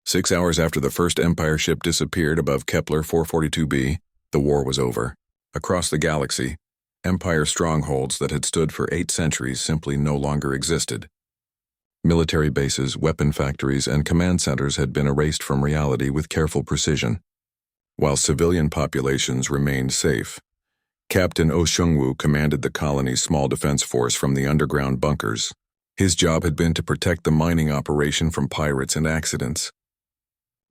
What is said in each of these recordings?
6 hours after the first Empire ship disappeared above Kepler 442b, the war was over. Across the galaxy, Empire strongholds that had stood for 8 centuries simply no longer existed. Military bases, weapon factories, and command centers had been erased from reality with careful precision, while civilian populations remained safe. Captain Oh Seung-woo commanded the colony's small defense force from the underground bunkers. His job had been to protect the mining operation from pirates and accidents.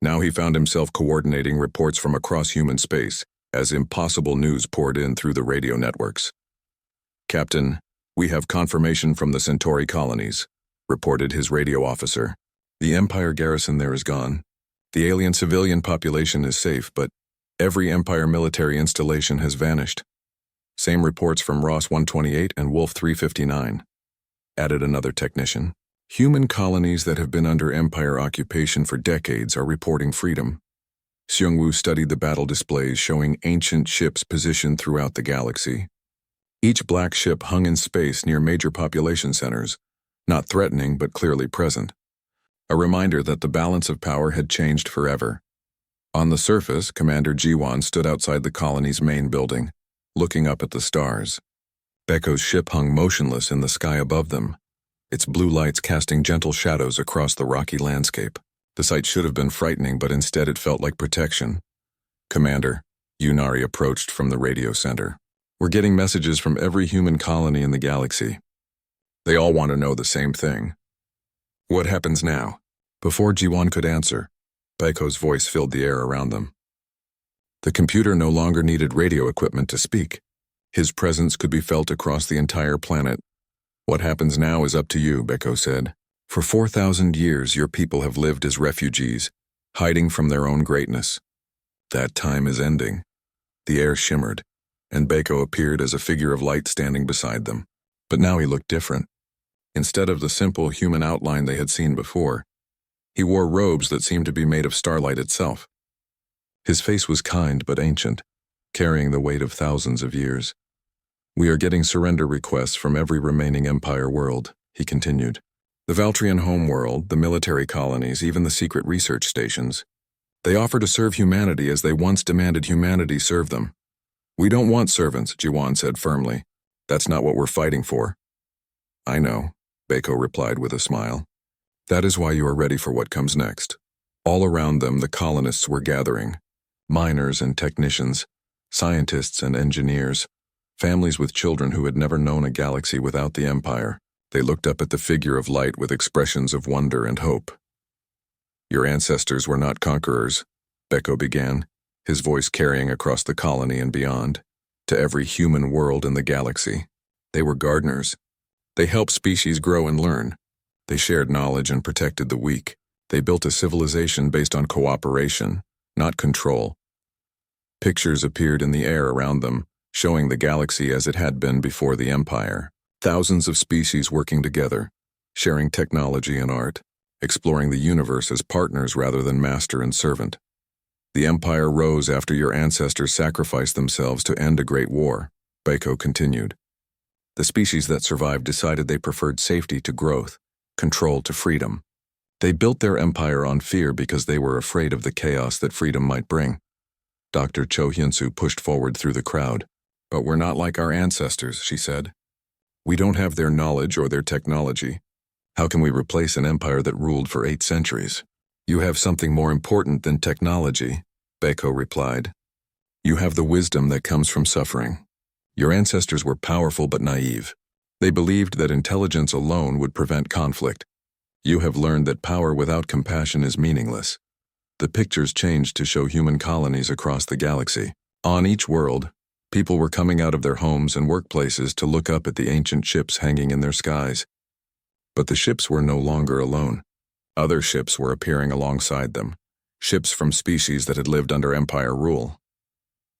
Now he found himself coordinating reports from across human space as impossible news poured in through the radio networks. "Captain, we have confirmation from the Centauri colonies," reported his radio officer. "The Empire garrison there is gone. The alien civilian population is safe, but every Empire military installation has vanished. Same reports from Ross 128 and Wolf 359. Added another technician. "Human colonies that have been under Empire occupation for decades are reporting freedom." Seung-woo studied the battle displays showing ancient ships positioned throughout the galaxy. Each black ship hung in space near major population centers, not threatening but clearly present. A reminder that the balance of power had changed forever. On the surface, Commander Ji-won stood outside the colony's main building, looking up at the stars. Baeko's ship hung motionless in the sky above them, its blue lights casting gentle shadows across the rocky landscape. The sight should have been frightening, but instead it felt like protection. "Commander," Yunari approached from the radio center. "We're getting messages from every human colony in the galaxy. They all want to know the same thing. What happens now?" Before Ji-won could answer, Baeko's voice filled the air around them. The computer no longer needed radio equipment to speak. His presence could be felt across the entire planet. "What happens now is up to you," Baeko said. "For 4,000 years your people have lived as refugees, hiding from their own greatness. That time is ending." The air shimmered, and Baeko appeared as a figure of light standing beside them. But now he looked different. Instead of the simple human outline they had seen before, he wore robes that seemed to be made of starlight itself. His face was kind but ancient, carrying the weight of thousands of years. "We are getting surrender requests from every remaining Empire world," he continued. "The Valtrian homeworld, the military colonies, even the secret research stations. They offer to serve humanity as they once demanded humanity serve them." "We don't want servants," Ji-won said firmly. "That's not what we're fighting for." "I know," Baeko replied with a smile. "That is why you are ready for what comes next." All around them the colonists were gathering. Miners and technicians, scientists and engineers, families with children who had never known a galaxy without the Empire. They looked up at the figure of light with expressions of wonder and hope. "Your ancestors were not conquerors," Baeko began, his voice carrying across the colony and beyond, to every human world in the galaxy. "They were gardeners. They helped species grow and learn. They shared knowledge and protected the weak. They built a civilization based on cooperation, not control." Pictures appeared in the air around them, showing the galaxy as it had been before the Empire. Thousands of species working together, sharing technology and art, exploring the universe as partners rather than master and servant. "The Empire rose after your ancestors sacrificed themselves to end a great war," Baeko continued. "The species that survived decided they preferred safety to growth, control to freedom. They built their empire on fear because they were afraid of the chaos that freedom might bring." Dr. Cho Hyun-soo pushed forward through the crowd. "But we're not like our ancestors," she said. "We don't have their knowledge or their technology. How can we replace an empire that ruled for 8 centuries? "You have something more important than technology," Baeko replied. "You have the wisdom that comes from suffering. Your ancestors were powerful but naive. They believed that intelligence alone would prevent conflict. You have learned that power without compassion is meaningless." The pictures changed to show human colonies across the galaxy. On each world, people were coming out of their homes and workplaces to look up at the ancient ships hanging in their skies. But the ships were no longer alone. Other ships were appearing alongside them, ships from species that had lived under Empire rule.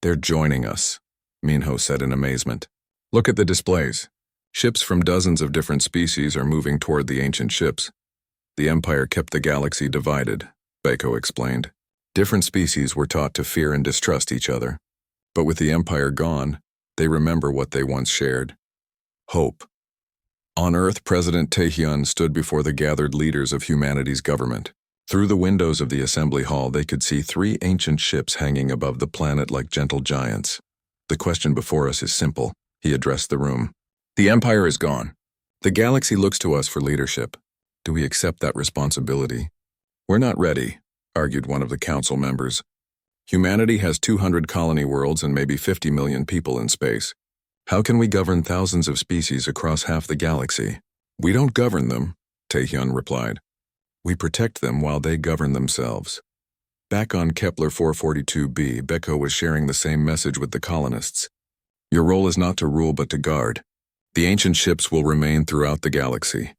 "They're joining us," Minho said in amazement. "Look at the displays. Ships from dozens of different species are moving toward the ancient ships. The Empire kept the galaxy divided," Baeko explained. "Different species were taught to fear and distrust each other. But with the Empire gone, they remember what they once shared: hope." On Earth, President Taehyun stood before the gathered leaders of humanity's government. Through the windows of the assembly hall, they could see 3 ancient ships hanging above the planet like gentle giants. The question before us is simple, he addressed the room. The Empire is gone. The galaxy looks to us for leadership. Do we accept that responsibility? We're not ready, argued one of the council members. Humanity has 200 colony worlds and maybe 50 million people in space. How can we govern thousands of species across half the galaxy? We don't govern them, Taehyun replied. We protect them while they govern themselves. Back on Kepler 442b, Beko was sharing the same message with the colonists. Your role is not to rule but to guard. The ancient ships will remain throughout the galaxy,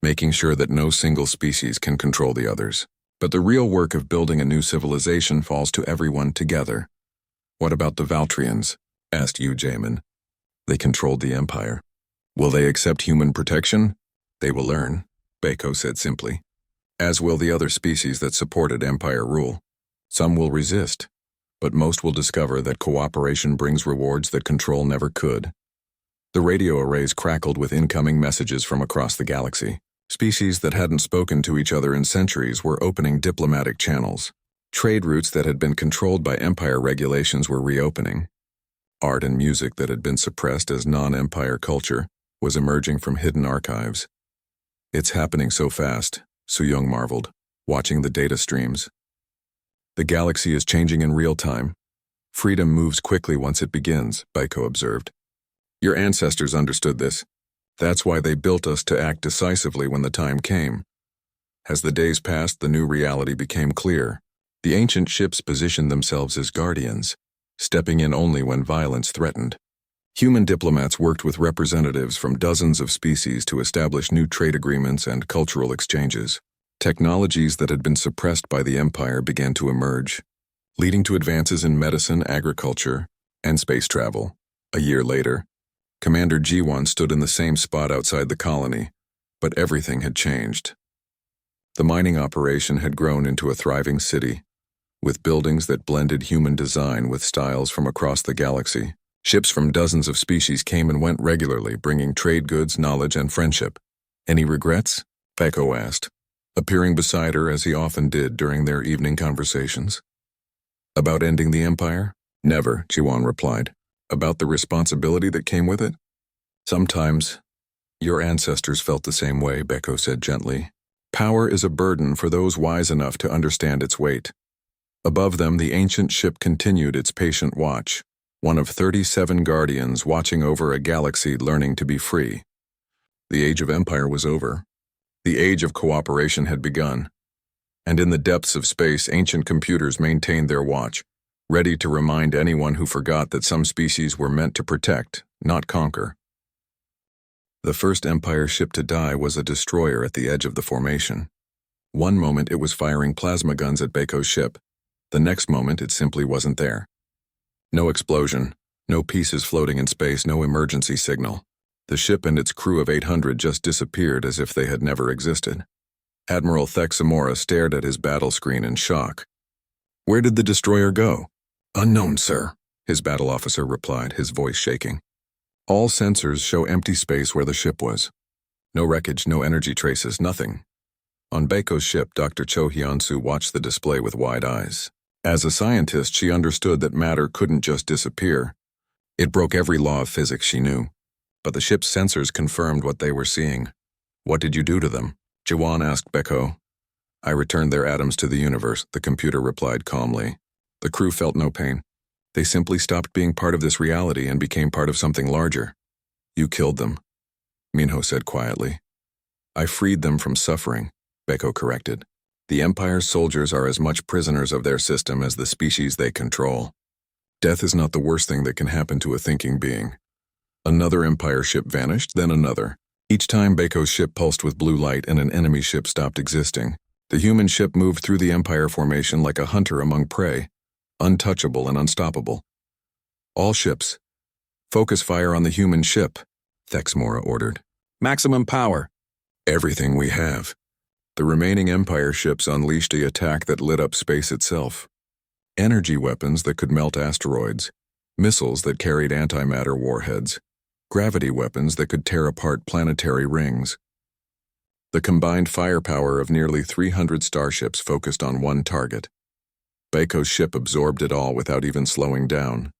making sure that no single species can control the others. But the real work of building a new civilization falls to everyone together. What about the Valtrians? Asked Yu Jaemin. They controlled the Empire. Will they accept human protection? They will learn, Beko said simply. As will the other species that supported Empire rule. Some will resist, but most will discover that cooperation brings rewards that control never could. The radio arrays crackled with incoming messages from across the galaxy. Species that hadn't spoken to each other in centuries were opening diplomatic channels. Trade routes that had been controlled by Empire regulations were reopening. Art and music that had been suppressed as non-Empire culture was emerging from hidden archives. It's happening so fast, Su-young marveled, watching the data streams. The galaxy is changing in real time. Freedom moves quickly once it begins, Beko observed. Your ancestors understood this. That's why they built us to act decisively when the time came. As the days passed, the new reality became clear. The ancient ships positioned themselves as guardians, stepping in only when violence threatened. Human diplomats worked with representatives from dozens of species to establish new trade agreements and cultural exchanges. Technologies that had been suppressed by the Empire began to emerge, leading to advances in medicine, agriculture, and space travel. A year later, Commander Ji-won stood in the same spot outside the colony, but everything had changed. The mining operation had grown into a thriving city, with buildings that blended human design with styles from across the galaxy. Ships from dozens of species came and went regularly, bringing trade goods, knowledge, and friendship. Any regrets? Beko asked, appearing beside her as he often did during their evening conversations. About ending the Empire? Never, Ji-won replied. About the responsibility that came with it? Sometimes. Your ancestors felt the same way, Beko said gently. Power is a burden for those wise enough to understand its weight. Above them, the ancient ship continued its patient watch, one of 37 guardians watching over a galaxy learning to be free. The age of empire was over. The age of cooperation had begun. And in the depths of space, ancient computers maintained their watch, ready to remind anyone who forgot that some species were meant to protect, not conquer. The first Empire ship to die was a destroyer at the edge of the formation. One moment it was firing plasma guns at Beko's ship. The next moment it simply wasn't there. No explosion, no pieces floating in space, no emergency signal. The ship and its crew of 800 just disappeared as if they had never existed. Admiral Thexamora stared at his battle screen in shock. Where did the destroyer go? Unknown, sir, his battle officer replied, his voice shaking. All sensors show empty space where the ship was. No wreckage, no energy traces, nothing. On Beko's ship, Dr. Cho Hyun-soo watched the display with wide eyes. As a scientist, she understood that matter couldn't just disappear. It broke every law of physics she knew. But the ship's sensors confirmed what they were seeing. What did you do to them? Ji-won asked Beko. I returned their atoms to the universe, the computer replied calmly. The crew felt no pain. They simply stopped being part of this reality and became part of something larger. You killed them, Minho said quietly. I freed them from suffering, Beko corrected. The Empire's soldiers are as much prisoners of their system as the species they control. Death is not the worst thing that can happen to a thinking being. Another Empire ship vanished, then another. Each time Beko's ship pulsed with blue light and an enemy ship stopped existing. The human ship moved through the Empire formation like a hunter among prey, untouchable and unstoppable. All ships, focus fire on the human ship, Thexamora ordered. Maximum power. Everything we have. The remaining Empire ships unleashed an attack that lit up space itself. Energy weapons that could melt asteroids, missiles that carried antimatter warheads, gravity weapons that could tear apart planetary rings. The combined firepower of nearly 300 starships focused on one target. Bako's ship absorbed it all without even slowing down.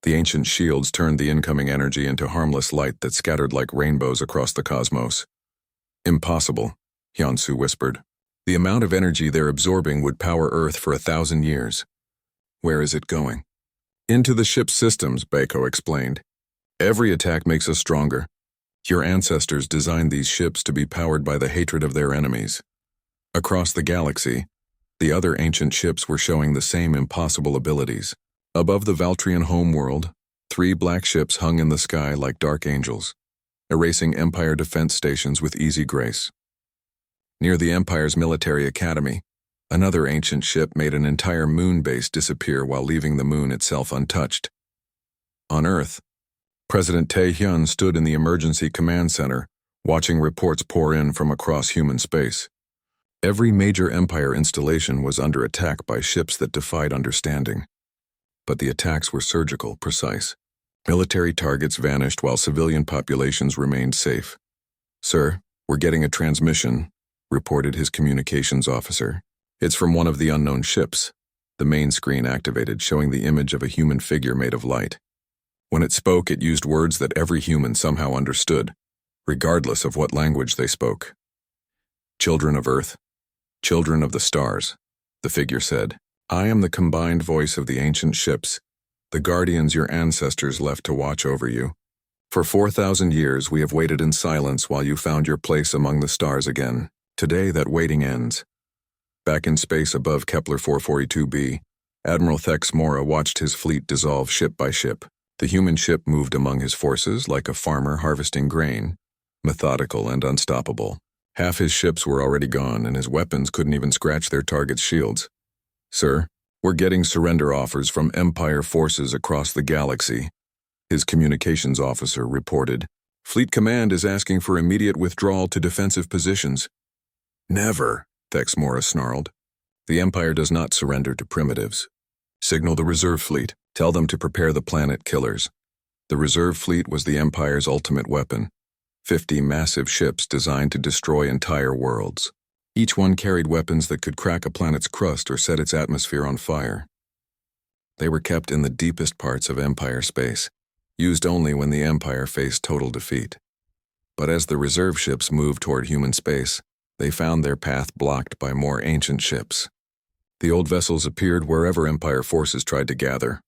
The ancient shields turned the incoming energy into harmless light that scattered like rainbows across the cosmos. Impossible, Hyunsu whispered. The amount of energy they're absorbing would power Earth for 1,000 years. Where is it going? Into the ship's systems, Bako explained. Every attack makes us stronger. Your ancestors designed these ships to be powered by the hatred of their enemies. Across the galaxy, the other ancient ships were showing the same impossible abilities. Above the Valtrian homeworld, 3 black ships hung in the sky like dark angels, erasing Empire defense stations with easy grace. Near the Empire's military academy, another ancient ship made an entire moon base disappear while leaving the moon itself untouched. On Earth, President Tae-hyun stood in the emergency command center, watching reports pour in from across human space. Every major Empire installation was under attack by ships that defied understanding. But the attacks were surgical, precise. Military targets vanished while civilian populations remained safe. "Sir, we're getting a transmission," reported his communications officer. "It's from one of the unknown ships." The main screen activated, showing the image of a human figure made of light. When it spoke, it used words that every human somehow understood, regardless of what language they spoke. "Children of Earth, children of the stars," the figure said. "I am the combined voice of the ancient ships, the guardians your ancestors left to watch over you. For 4,000 years we have waited in silence while you found your place among the stars again. Today that waiting ends." Back in space above Kepler 442b, Admiral Thex Mora watched his fleet dissolve ship by ship. The human ship moved among his forces like a farmer harvesting grain, methodical and unstoppable. Half his ships were already gone, and his weapons couldn't even scratch their target's shields. "Sir, we're getting surrender offers from Empire forces across the galaxy," his communications officer reported. "Fleet Command is asking for immediate withdrawal to defensive positions." "Never," Thex Mora snarled. "The Empire does not surrender to primitives. Signal the reserve fleet. Tell them to prepare the planet killers." The reserve fleet was the Empire's ultimate weapon. 50 massive ships designed to destroy entire worlds. Each one carried weapons that could crack a planet's crust or set its atmosphere on fire. They were kept in the deepest parts of Empire space, used only when the Empire faced total defeat. But as the reserve ships moved toward human space, they found their path blocked by more ancient ships. The old vessels appeared wherever Empire forces tried to gather,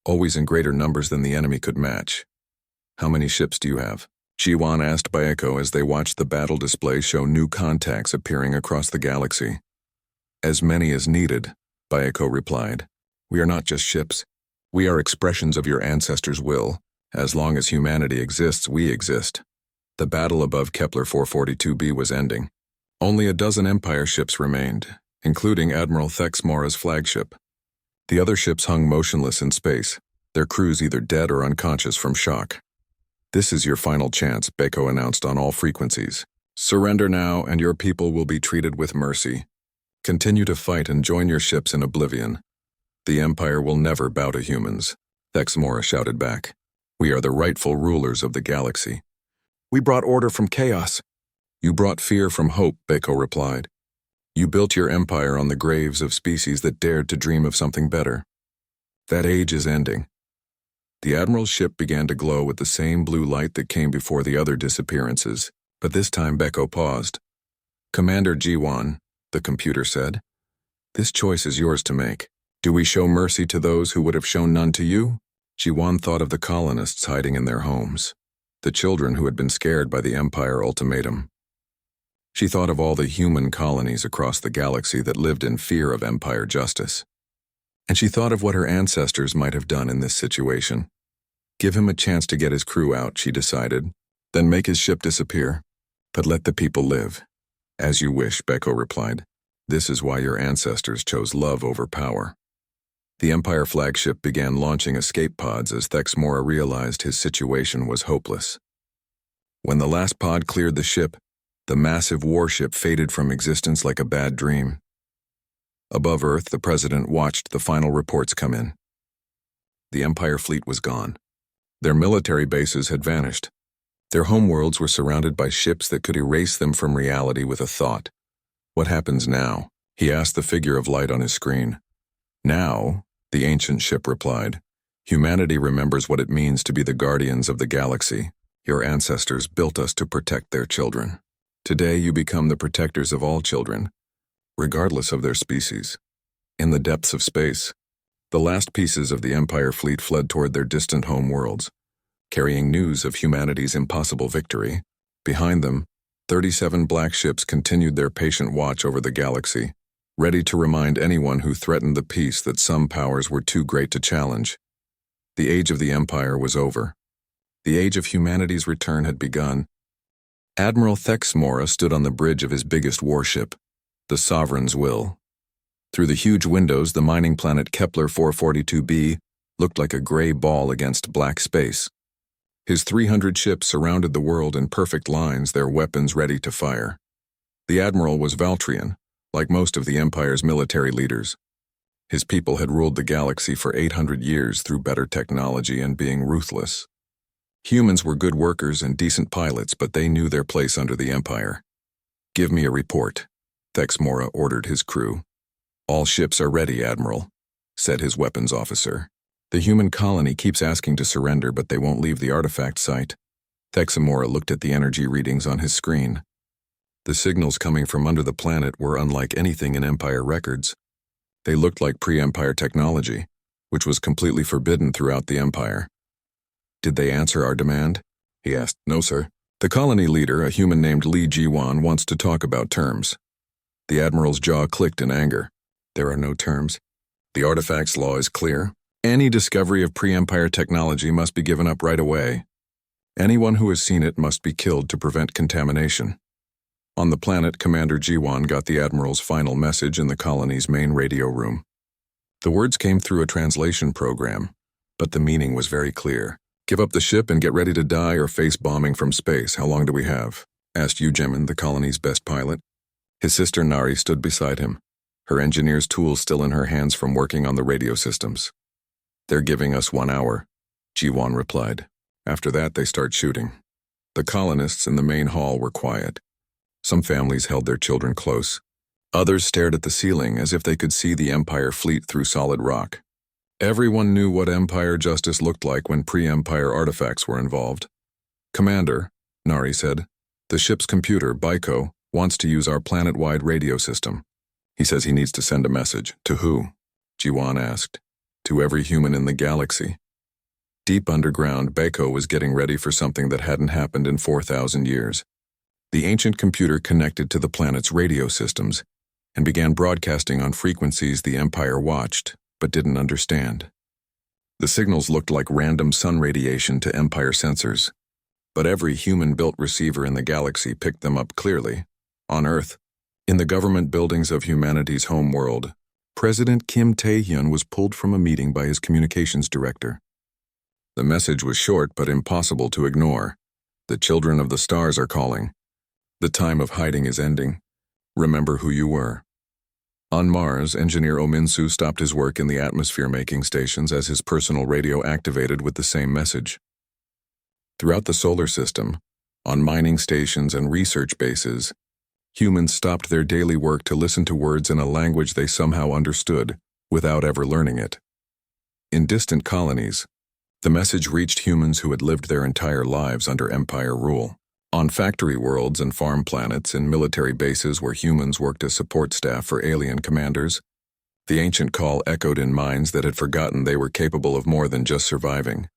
always in greater numbers than the enemy could match. "How many ships do you have?" Jiwan asked Bayeko as they watched the battle display show new contacts appearing across the galaxy. "As many as needed," Bayeko replied. "We are not just ships. We are expressions of your ancestors' will. As long as humanity exists, we exist." The battle above Kepler 442b was ending. Only a dozen Empire ships remained, including Admiral Thex Mora's flagship. The other ships hung motionless in space, their crews either dead or unconscious from shock. "This is your final chance," Bako announced on all frequencies. "Surrender now and your people will be treated with mercy. Continue to fight and join your ships in oblivion. The Empire will never bow to humans," Thex Mora shouted back. "We are the rightful rulers of the galaxy." "We brought order from chaos." "You brought fear from hope," Bako replied. "You built your empire on the graves of species that dared to dream of something better. That age is ending." The Admiral's ship began to glow with the same blue light that came before the other disappearances, but this time Beko paused. "Commander Jiwan," the computer said, "this choice is yours to make. Do we show mercy to those who would have shown none to you?" Jiwan thought of the colonists hiding in their homes, the children who had been scared by the Empire ultimatum. She thought of all the human colonies across the galaxy that lived in fear of Empire justice. And she thought of what her ancestors might have done in this situation. Give him a chance to get his crew out, she decided, then make his ship disappear. But let the people live. "As you wish," Beko replied. "This is why your ancestors chose love over power." The Empire flagship began launching escape pods as Thex Mora realized his situation was hopeless. When the last pod cleared the ship, the massive warship faded from existence like a bad dream. Above Earth, the president watched the final reports come in. The Empire fleet was gone. Their military bases had vanished. Their homeworlds were surrounded by ships that could erase them from reality with a thought. "What happens now?" he asked the figure of light on his screen. "Now," the ancient ship replied, "humanity remembers what it means to be the guardians of the galaxy. Your ancestors built us to protect their children. Today you become the protectors of all children, regardless of their species." In the depths of space, the last pieces of the Empire fleet fled toward their distant home worlds, carrying news of humanity's impossible victory. Behind them, 37 black ships continued their patient watch over the galaxy, ready to remind anyone who threatened the peace that some powers were too great to challenge. The age of the Empire was over. The age of humanity's return had begun. Admiral Thexmora stood on the bridge of his biggest warship, the Sovereign's Will. Through the huge windows, the mining planet Kepler 442b looked like a gray ball against black space. His 300 ships surrounded the world in perfect lines, their weapons ready to fire. The admiral was Valtrian, like most of the Empire's military leaders. His people had ruled the galaxy for 800 years through better technology and being ruthless. Humans were good workers and decent pilots, but they knew their place under the Empire. "Give me a report," Thexmora ordered his crew. "All ships are ready, Admiral," said his weapons officer. "The human colony keeps asking to surrender, but they won't leave the artifact site." Thexmora looked at the energy readings on his screen. The signals coming from under the planet were unlike anything in Empire records. They looked like pre-Empire technology, which was completely forbidden throughout the Empire. "Did they answer our demand?" he asked. "No, sir. The colony leader, a human named Li Jiwan, wants to talk about terms." The Admiral's jaw clicked in anger. "There are no terms. The artifacts law is clear. Any discovery of pre-Empire technology must be given up right away. Anyone who has seen it must be killed to prevent contamination." On the planet, Commander Jiwan got the Admiral's final message in the colony's main radio room. The words came through a translation program, but the meaning was very clear. "Give up the ship and get ready to die or face bombing from space. How long do we have?" asked Eugemin, the colony's best pilot. His sister Nari stood beside him, her engineer's tools still in her hands from working on the radio systems. "They're giving us 1 hour," Jiwan replied. "After that, they start shooting." The colonists in the main hall were quiet. Some families held their children close. Others stared at the ceiling as if they could see the Empire fleet through solid rock. Everyone knew what Empire justice looked like when pre-Empire artifacts were involved. "Commander," Nari said, "the ship's computer, Baiko, wants to use our planet-wide radio system. He says he needs to send a message." "To who?" Jiwan asked. "To every human in the galaxy." Deep underground, Baiko was getting ready for something that hadn't happened in 4,000 years. The ancient computer connected to the planet's radio systems and began broadcasting on frequencies the Empire watched, but didn't understand. The signals looked like random sun radiation to Empire sensors, but every human-built receiver in the galaxy picked them up clearly. On Earth, in the government buildings of humanity's home world, President Kim Tae-hyun was pulled from a meeting by his communications director. The message was short but impossible to ignore. "The children of the stars are calling. The time of hiding is ending. Remember who you were." On Mars, engineer Ominsu stopped his work in the atmosphere-making stations as his personal radio activated with the same message. Throughout the solar system, on mining stations and research bases, humans stopped their daily work to listen to words in a language they somehow understood without ever learning it. In distant colonies, the message reached humans who had lived their entire lives under Empire rule. On factory worlds and farm planets, in military bases where humans worked as support staff for alien commanders, the ancient call echoed in minds that had forgotten they were capable of more than just surviving.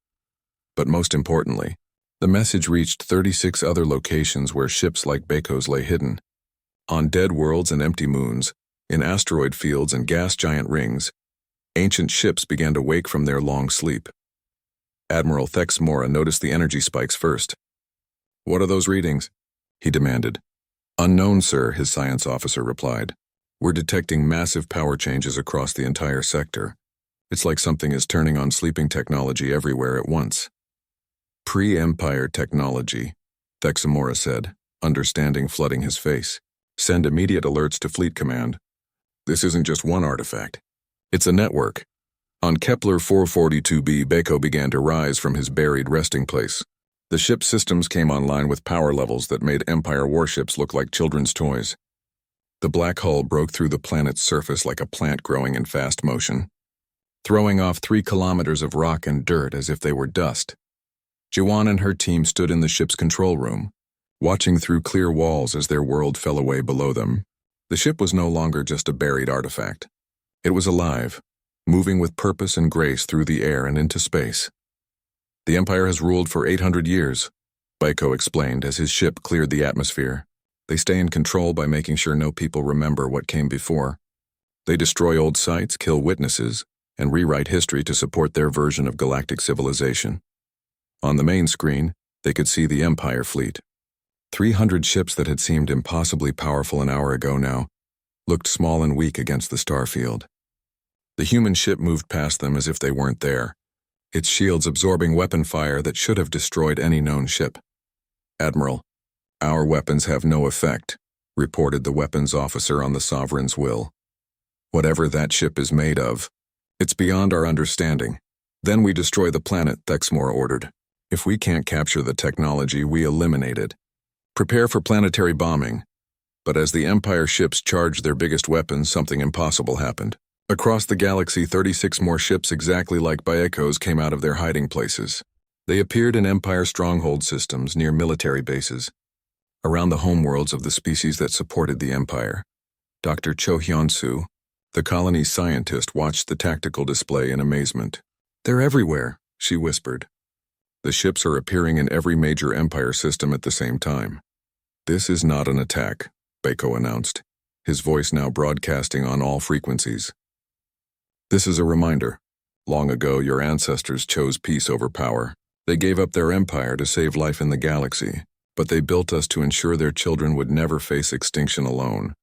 But most importantly, the message reached 36 other locations where ships like Baiko's lay hidden. On dead worlds and empty moons, in asteroid fields and gas giant rings, ancient ships began to wake from their long sleep. Admiral Thexmora noticed the energy spikes first. "What are those readings?" he demanded. "Unknown, sir," his science officer replied. "We're detecting massive power changes across the entire sector. It's like something is turning on sleeping technology everywhere at once." "Pre-Empire technology," Thexmora said, understanding flooding his face. "Send immediate alerts to Fleet Command. This isn't just one artifact. It's a network." On Kepler 442b, Baiko began to rise from his buried resting place. The ship's systems came online with power levels that made Empire warships look like children's toys. The black hull broke through the planet's surface like a plant growing in fast motion, throwing off 3 kilometers of rock and dirt as if they were dust. Jiwan and her team stood in the ship's control room, watching through clear walls as their world fell away below them. The ship was no longer just a buried artifact. It was alive, moving with purpose and grace through the air and into space. The Empire has ruled for 800 years, Baiko explained as his ship cleared the atmosphere. They stay in control by making sure no people remember what came before. They destroy old sites, kill witnesses, and rewrite history to support their version of galactic civilization. On the main screen, they could see the Empire fleet. 300 ships that had seemed impossibly powerful an hour ago now looked small and weak against the starfield. The human ship moved past them as if they weren't there, its shields absorbing weapon fire that should have destroyed any known ship. "Admiral, our weapons have no effect," reported the weapons officer on the Sovereign's will. "Whatever that ship is made of, it's beyond our understanding. Then we destroy the planet," Thexmore ordered. "If we can't capture the technology, we eliminate it. Prepare for planetary bombing." But as the Empire ships charged their biggest weapons, something impossible happened. Across the galaxy, 36 more ships exactly like Baeko's came out of their hiding places. They appeared in Empire stronghold systems near military bases, around the homeworlds of the species that supported the Empire. Dr. Cho Hyun-soo, the colony's scientist, watched the tactical display in amazement. "They're everywhere," she whispered. "The ships are appearing in every major Empire system at the same time." "This is not an attack," Baiko announced, his voice now broadcasting on all frequencies. "This is a reminder. Long ago, your ancestors chose peace over power. They gave up their empire to save life in the galaxy, but they built us to ensure their children would never face extinction alone."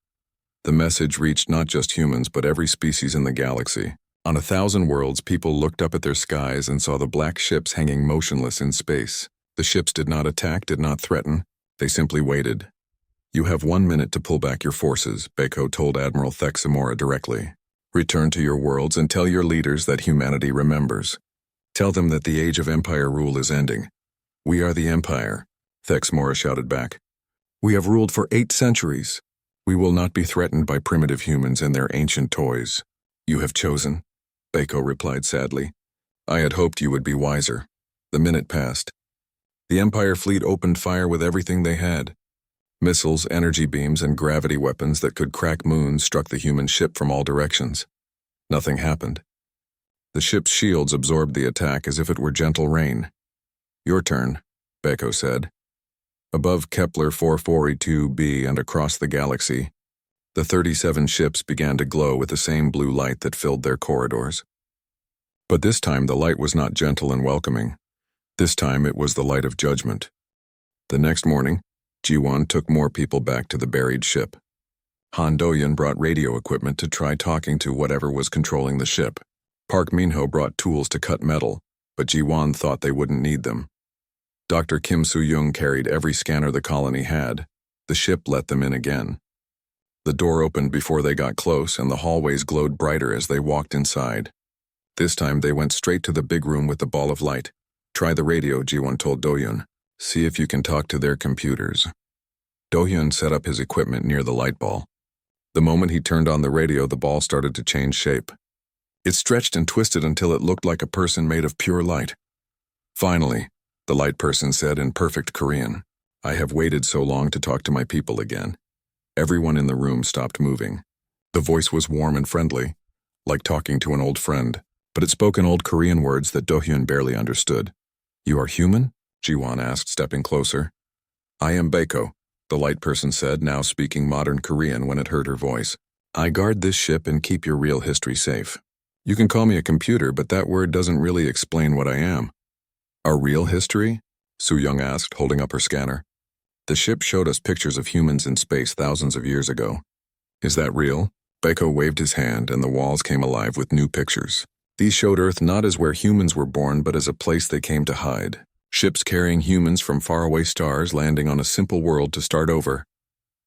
The message reached not just humans, but every species in the galaxy. On 1,000 worlds, people looked up at their skies and saw the black ships hanging motionless in space. The ships did not attack, did not threaten. They simply waited. "You have 1 minute to pull back your forces," Baiko told Admiral Thexamora directly. "Return to your worlds and tell your leaders that humanity remembers. Tell them that the age of Empire rule is ending." "We are the Empire," Thexamora shouted back. "We have ruled for 8 centuries. We will not be threatened by primitive humans and their ancient toys." "You have chosen," Baiko replied sadly. "I had hoped you would be wiser." The minute passed. The Empire fleet opened fire with everything they had. Missiles, energy beams, and gravity weapons that could crack moons struck the human ship from all directions. Nothing happened. The ship's shields absorbed the attack as if it were gentle rain. "Your turn," Baiko said. Above Kepler 442b and across the galaxy, the 37 ships began to glow with the same blue light that filled their corridors. But this time the light was not gentle and welcoming. This time it was the light of judgment. The next morning, Jiwon took more people back to the buried ship. Han Do-yeon brought radio equipment to try talking to whatever was controlling the ship. Park Min-ho brought tools to cut metal, but Jiwon thought they wouldn't need them. Dr. Kim Soo-young carried every scanner the colony had. The ship let them in again. The door opened before they got close, and the hallways glowed brighter as they walked inside. This time they went straight to the big room with the ball of light. "Try the radio," Jiwon told Do-yeon. "See if you can talk to their computers." Do-yeon set up his equipment near the light ball. The moment he turned on the radio, the ball started to change shape. It stretched and twisted until it looked like a person made of pure light. "Finally," the light person said in perfect Korean, "I have waited so long to talk to my people again." Everyone in the room stopped moving. The voice was warm and friendly, like talking to an old friend, but it spoke in old Korean words that Do-hyun barely understood. "You are human?" Jiwon asked, stepping closer. "I am Baiko," the light person said, now speaking modern Korean when it heard her voice. "I guard this ship and keep your real history safe. You can call me a computer, but that word doesn't really explain what I am." "Our real history?" Soo-young asked, holding up her scanner. "The ship showed us pictures of humans in space thousands of years ago." "Is that real?" Baiko waved his hand, and the walls came alive with new pictures. These showed Earth not as where humans were born, but as a place they came to hide. Ships carrying humans from faraway stars landing on a simple world to start over.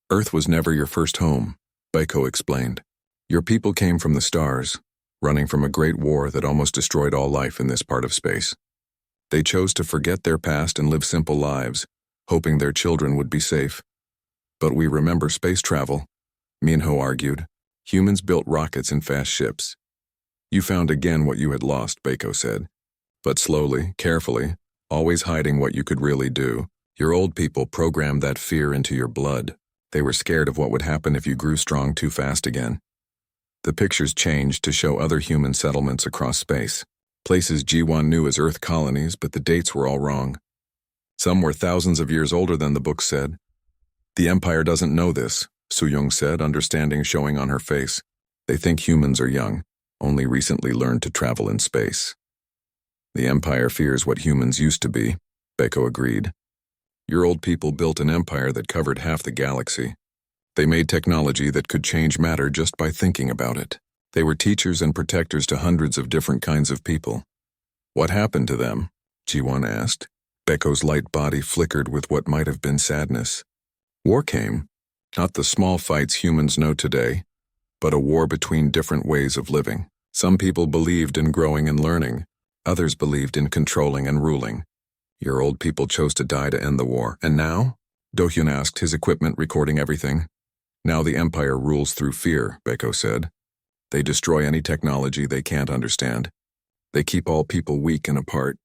"Earth was never your first home," Baiko explained. "Your people came from the stars, running from a great war that almost destroyed all life in this part of space. They chose to forget their past and live simple lives, hoping their children would be safe. But we remember space travel, Minho argued. Humans built rockets and fast ships. You found again what you had lost, Bako said. But slowly, carefully, always hiding what you could really do. Your old people programmed that fear into your blood. They were scared of what would happen if you grew strong too fast again. The pictures changed to show other human settlements across space. Places G1 knew as Earth colonies, but the dates were all wrong. Some were thousands of years older than the book said. The Empire doesn't know this, Suyong said, understanding showing on her face. They think humans are young, only recently learned to travel in space. The Empire fears what humans used to be, Beko agreed. Your old people built an empire that covered half the galaxy. They made technology that could change matter just by thinking about it. They were teachers and protectors to hundreds of different kinds of people. What happened to them? G1 asked. Beko's light body flickered with what might have been sadness. War came. Not the small fights humans know today, but a war between different ways of living. Some people believed in growing and learning. Others believed in controlling and ruling. Your old people chose to die to end the war. And now? Dohyun asked, his equipment recording everything. Now the Empire rules through fear, Beko said. They destroy any technology they can't understand. They keep all people weak and apart.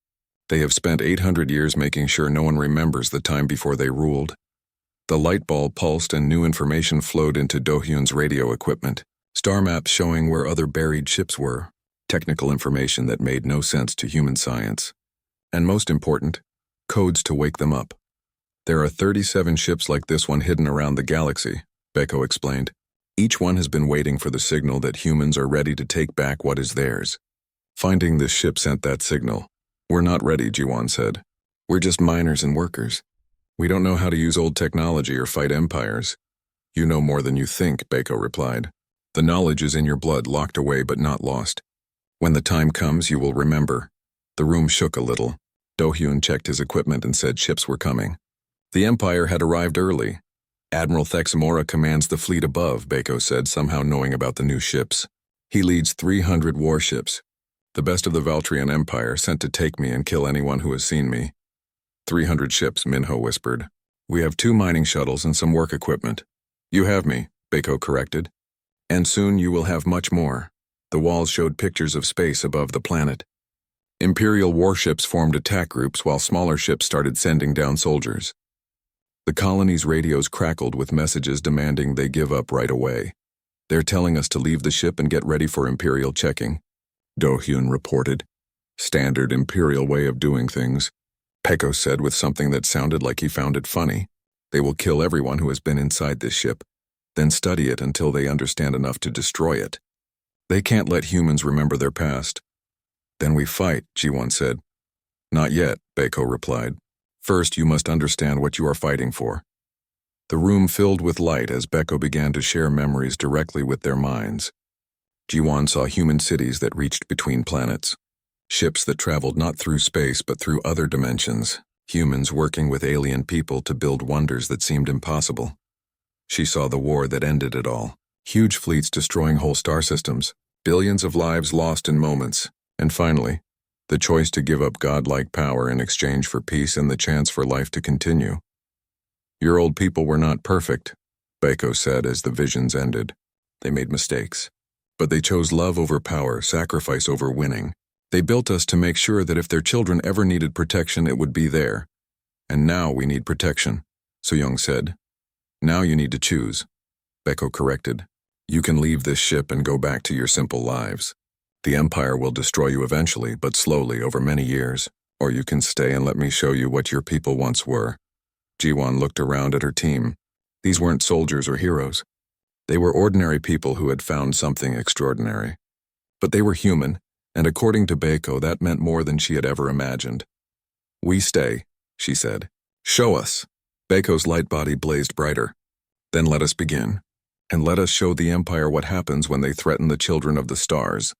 They have spent 800 years making sure no one remembers the time before they ruled. The light ball pulsed and new information flowed into Dohyun's radio equipment. Star maps showing where other buried ships were. Technical information that made no sense to human science. And most important, codes to wake them up. There are 37 ships like this one hidden around the galaxy, Beko explained. Each one has been waiting for the signal that humans are ready to take back what is theirs. Finding this ship sent that signal. We're not ready, Jiwan said. We're just miners and workers. We don't know how to use old technology or fight empires. You know more than you think, Beko replied. The knowledge is in your blood, locked away but not lost. When the time comes, you will remember. The room shook a little. Dohyun checked his equipment and said ships were coming. The Empire had arrived early. Admiral Thexamora commands the fleet above, Beko said, somehow knowing about the new ships. He leads 300 warships. The best of the Valtrian Empire, sent to take me and kill anyone who has seen me. 300 ships, Minho whispered. We have 2 mining shuttles and some work equipment. You have me, Beko corrected. And soon you will have much more. The walls showed pictures of space above the planet. Imperial warships formed attack groups while smaller ships started sending down soldiers. The colony's radios crackled with messages demanding they give up right away. They're telling us to leave the ship and get ready for Imperial checking, Dohyun reported. Standard Imperial way of doing things, Beko said with something that sounded like he found it funny. They will kill everyone who has been inside this ship, then study it until they understand enough to destroy it. They can't let humans remember their past. Then we fight, G1 said. Not yet, Beko replied. First, you must understand what you are fighting for. The room filled with light as Beko began to share memories directly with their minds. G1 saw human cities that reached between planets. Ships that traveled not through space but through other dimensions. Humans working with alien people to build wonders that seemed impossible. She saw the war that ended it all. Huge fleets destroying whole star systems. Billions of lives lost in moments. And finally, the choice to give up godlike power in exchange for peace and the chance for life to continue. Your old people were not perfect, Beko said as the visions ended. They made mistakes. But they chose love over power, sacrifice over winning. They built us to make sure that if their children ever needed protection, it would be there. And now we need protection, Suyong said. Now you need to choose, Beko corrected. You can leave this ship and go back to your simple lives. The Empire will destroy you eventually, but slowly over many years. Or you can stay and let me show you what your people once were. Jiwan looked around at her team. These weren't soldiers or heroes. They were ordinary people who had found something extraordinary. But they were human, and according to Beko, that meant more than she had ever imagined. We stay, she said. Show us. Beko's light body blazed brighter. Then let us begin. And let us show the Empire what happens when they threaten the children of the stars.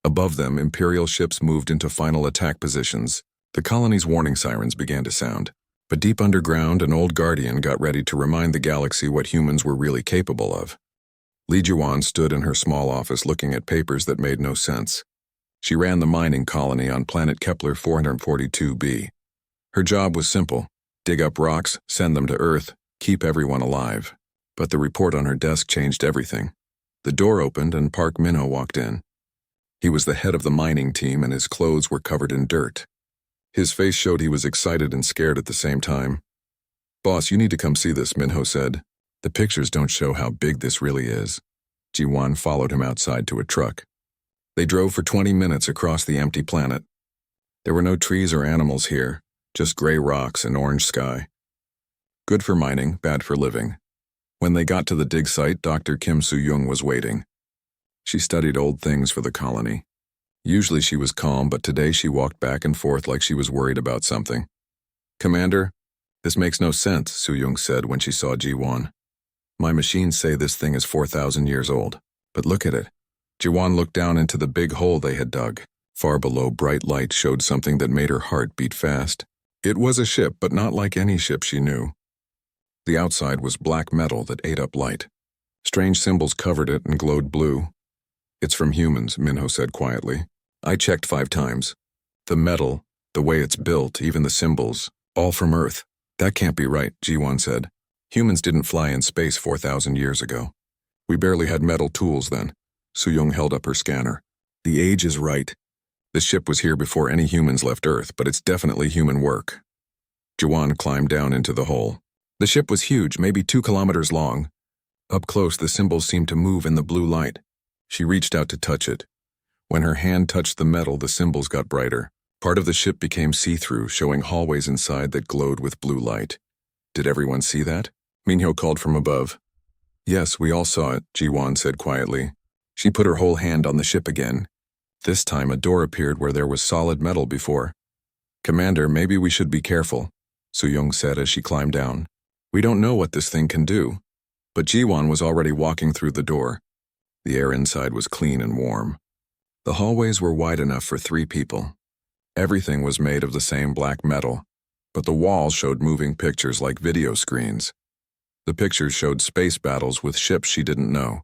Above them, Imperial ships moved into final attack positions. The colony's warning sirens began to sound. But deep underground, an old guardian got ready to remind the galaxy what humans were really capable of. Li Juan stood in her small office looking at papers that made no sense. She ran the mining colony on planet Kepler 442b. Her job was simple: dig up rocks, send them to Earth, keep everyone alive. But the report on her desk changed everything. The door opened and Park Minho walked in. He was the head of the mining team and his clothes were covered in dirt. His face showed he was excited and scared at the same time. "Boss, you need to come see this," Minho said. "The pictures don't show how big this really is." Ji-won followed him outside to a truck. They drove for 20 minutes across the empty planet. There were no trees or animals here, just gray rocks and orange sky. Good for mining, bad for living. When they got to the dig site, Dr. Kim Soo-young was waiting. She studied old things for the colony. Usually she was calm, but today she walked back and forth like she was worried about something. "Commander, this makes no sense," Soo-young said when she saw Ji-won. "My machines say this thing is 4,000 years old. But look at it." Ji-won looked down into the big hole they had dug. Far below, bright light showed something that made her heart beat fast. It was a ship, but not like any ship she knew. The outside was black metal that ate up light. Strange symbols covered it and glowed blue. "It's from humans," Minho said quietly. "I checked 5 times. The metal, the way it's built, even the symbols, all from Earth. That can't be right," Ji-won said. "Humans didn't fly in space 4,000 years ago. We barely had metal tools then." Soo-young held up her scanner. "The age is right. The ship was here before any humans left Earth, but it's definitely human work." Ji-won climbed down into the hole. The ship was huge, maybe 2 kilometers long. Up close, the symbols seemed to move in the blue light. She reached out to touch it. When her hand touched the metal, the symbols got brighter. Part of the ship became see-through, showing hallways inside that glowed with blue light. "Did everyone see that?" Minho called from above. "Yes, we all saw it," Ji-won said quietly. She put her whole hand on the ship again. This time a door appeared where there was solid metal before. "Commander, maybe we should be careful," Soo-young said as she climbed down. "We don't know what this thing can do." But Ji-won was already walking through the door. The air inside was clean and warm. The hallways were wide enough for 3 people. Everything was made of the same black metal, but the walls showed moving pictures like video screens. The pictures showed space battles with ships she didn't know,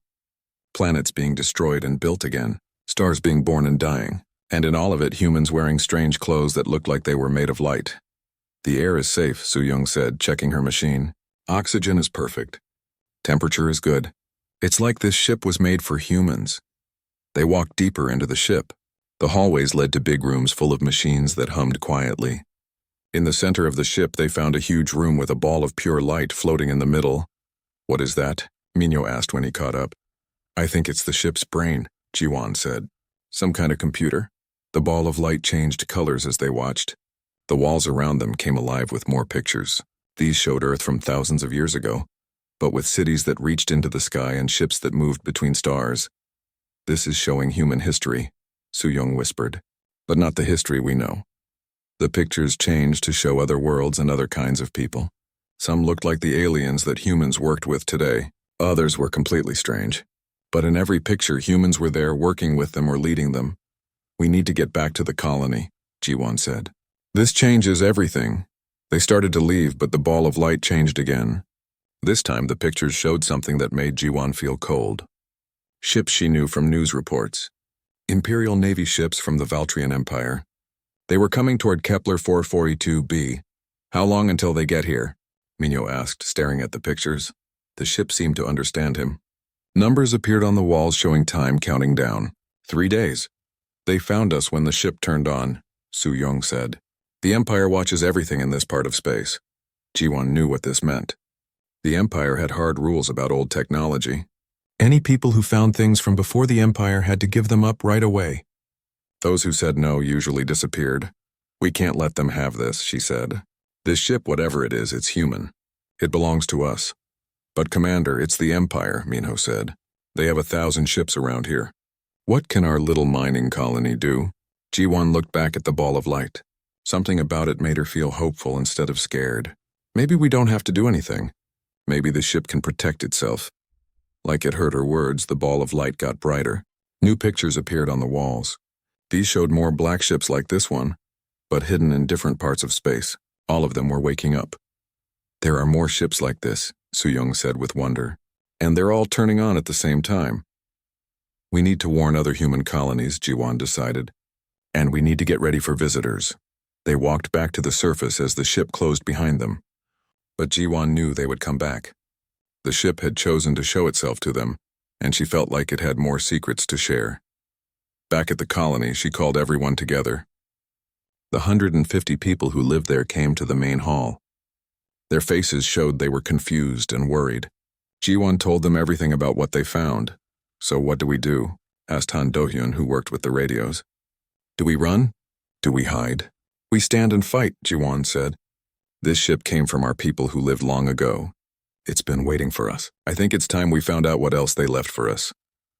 planets being destroyed and built again, stars being born and dying, and in all of it humans wearing strange clothes that looked like they were made of light. "The air is safe," Soo-young said, checking her machine. "Oxygen is perfect. Temperature is good. It's like this ship was made for humans." They walked deeper into the ship. The hallways led to big rooms full of machines that hummed quietly. In the center of the ship, they found a huge room with a ball of pure light floating in the middle. "What is that?" Minho asked when he caught up. "I think it's the ship's brain," Ji-won said. "Some kind of computer." The ball of light changed colors as they watched. The walls around them came alive with more pictures. These showed Earth from thousands of years ago, but with cities that reached into the sky and ships that moved between stars. "This is showing human history," Soo-young whispered, "but not the history we know." The pictures changed to show other worlds and other kinds of people. Some looked like the aliens that humans worked with today. Others were completely strange. But in every picture, humans were there working with them or leading them. "We need to get back to the colony," Ji-won said. "This changes everything." They started to leave, but the ball of light changed again. This time, the pictures showed something that made Ji-won feel cold. Ships she knew from news reports. Imperial Navy ships from the Valtrian Empire. They were coming toward Kepler 442b. "How long until they get here?" Minho asked, staring at the pictures. The ship seemed to understand him. Numbers appeared on the walls showing time counting down. 3 days. "They found us when the ship turned on," Soo-young said. "The Empire watches everything in this part of space." Ji-won knew what this meant. The Empire had hard rules about old technology. Any people who found things from before the Empire had to give them up right away. Those who said no usually disappeared. "We can't let them have this," she said. "This ship, whatever it is, it's human. It belongs to us." "But Commander, it's the Empire," Minho said. "They have 1,000 ships around here. What can our little mining colony do?" Ji-won looked back at the ball of light. Something about it made her feel hopeful instead of scared. Maybe we don't have to do anything. Maybe the ship can protect itself. Like it heard her words, the ball of light got brighter. New pictures appeared on the walls. These showed more black ships like this one, but hidden in different parts of space. All of them were waking up. "There are more ships like this," Soo-young said with wonder. "And they're all turning on at the same time." "We need to warn other human colonies," Ji-won decided. And we need to get ready for visitors. They walked back to the surface as the ship closed behind them. But Jiwon knew they would come back. The ship had chosen to show itself to them, and she felt like it had more secrets to share. Back at the colony, she called everyone together. The 150 people who lived there came to the main hall. Their faces showed they were confused and worried. Jiwon told them everything about what they found. "So what do we do?" asked Han Do-hyun, who worked with the radios. "Do we run? Do we hide?" "We stand and fight," Jiwon said. "This ship came from our people who lived long ago. It's been waiting for us. I think it's time we found out what else they left for us."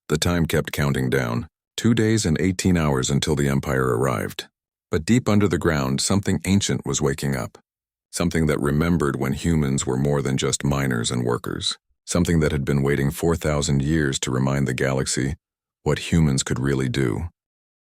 The time kept counting down, 2 days and 18 hours until the Empire arrived. But deep under the ground, something ancient was waking up. Something that remembered when humans were more than just miners and workers. Something that had been waiting 4,000 years to remind the galaxy what humans could really do.